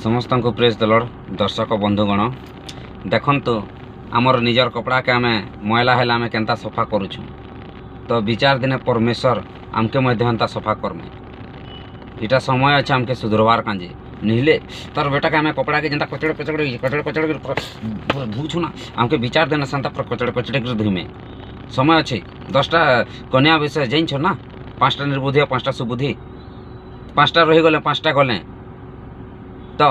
समस्त को praise the Lord. दर्शक बंधुगण देखंतु आमर निजर कपड़ा के आमे मैला है आमे केनता सफा करूछु तो विचार दिने परमेश्वर आमके मध्य हेन्ता सफा करमे। इटा समय अच्छे आमके सुधरवार कांजे निहले तार बेटा के आमे कपड़ा के जेंता कचड़े कचड़े कचड़े कचड़े धुछु ना आमके विचार देने संता पर कचड़े कचड़े कर धुमे समय अच्छे 10टा कन्या विषय जाइन छ ना 5टा निर्बुद्धि 5टा सुबुद्धि 5टा रही गले 5टा गले तो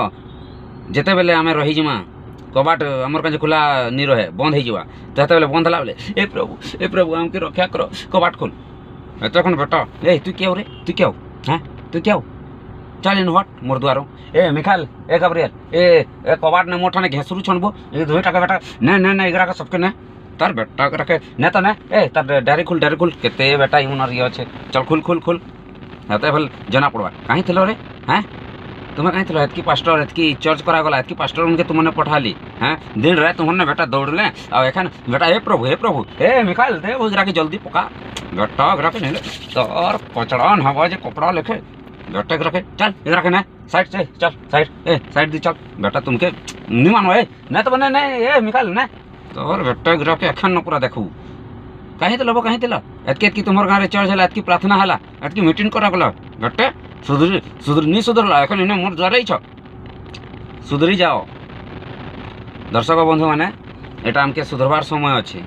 जिते बेले आमे रही जिमा कबाट आमर काजे खुला नी रहे बंद हो जावा तो बेले बंद होला बेले ए प्रभु आमके रक्षा करो कबाट खोल एतखन बेटा ए तू क्या रे तू क्या हैं तू क्या चल इन हट मोर द्वारो ए मिखाइल ए गब्रियल ए कबाट ने मोठा ने घेसरू छनबो ए दुईटा के बेटा ने एगरा का सबके ने तार बेटा के रखे ने तो ने ए तार डायरी खुल केते बेटा इमनर ये अच्छे चल खुल खुल खुल हेते भल जना पड़वा काहे थिलो रे हैं तुम्हें कहीं थी एतकी पास्टर एतकी चर्च करा गला एतकी पास्टर उनके तुमने पठाली हैं दिन रात तुमने बेटा दौड़ले और एखन बेटा हे प्रभु हे मिखाइल दे उजरा के जल्दी पका बेटा गरा के नहीं तोर पचड़ान हवा जे कपड़ा लेके बेटा के रखे चल इधर के ना साइड से चल साइड दी चल बेटा तुमके नहीं मानो ए नहीं तो बने नहीं ए मिखाइल ना तोर बेटा गरा के एखन न पूरा देखू कहीं तो लबो कहीं तो एतकी तुम्हार गाँव चर्च है एतकी प्रार्थना है एतकी मीटिंग करा गला बेटे सुधरी नहीं सुधरला एखन इन्हें मोर द्वारे छ सुधरी जाओ। दर्शक बंधु माने एटा आमके सुधरवार समय अच्छे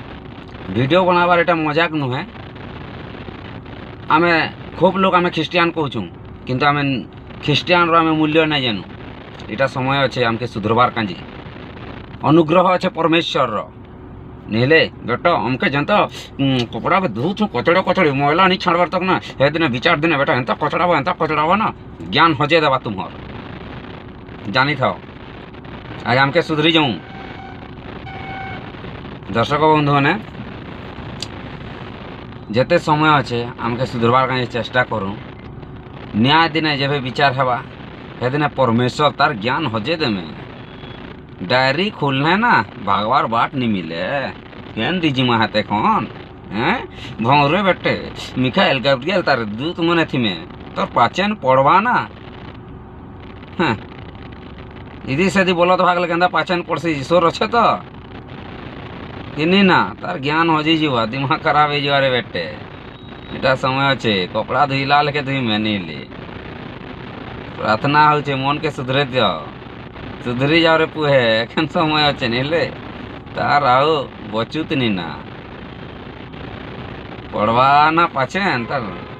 वीडियो बनाबार एटा मजाक नुहे आमे खूब लोग आमे ख्रिस्टियान कहूँ किंतु आमे ख्रिस्टियान रो आमे मूल्य नहीं जानू एटा समय अच्छे आमके सुधरवार कांजी अनुग्रह अच्छे परमेश्वर रो निहले बेटा हमके जनता कपड़ा के धूछ कचड़े मैला नहीं छाड़बार तक ना हे दिन विचार दिन बेटा एंता कचड़ाबा ना ज्ञान हजे देवा तुम्हार जानी था आज हमके सुधरी जाऊँ। दर्शक बंधु ने जेते समय अच्छे हमके सुधरबार का चेष्टा करूँ न्याय दिन जब विचार हवा हे दिन परमेश्वर तार ज्ञान हजे दे में डायरी खोलना ना भागवार बाट नहीं मिले केन दीजी महाते कौन हैं भौरे बेटे मिखाइल गब्रियल तार दूत मने थी में तो पाचन पड़वा ना हाँ इदी से दी बोलो तो भागल केंदा पाचन पड़सी ईश्वर अच्छे तो इनी ना तार ज्ञान हो जीवा दिमाग खराब हो जीवा रे बेटे इटा समय अच्छे कपड़ा धुई लाल के धुई में नहीं ले प्रार्थना हो मन के सुधरे दियो सुधरी जाओ रे पुहे एखन समय अच्छे नहीं ले तार आओ बचुत नहीं ना पढ़वा ना पाचेन तार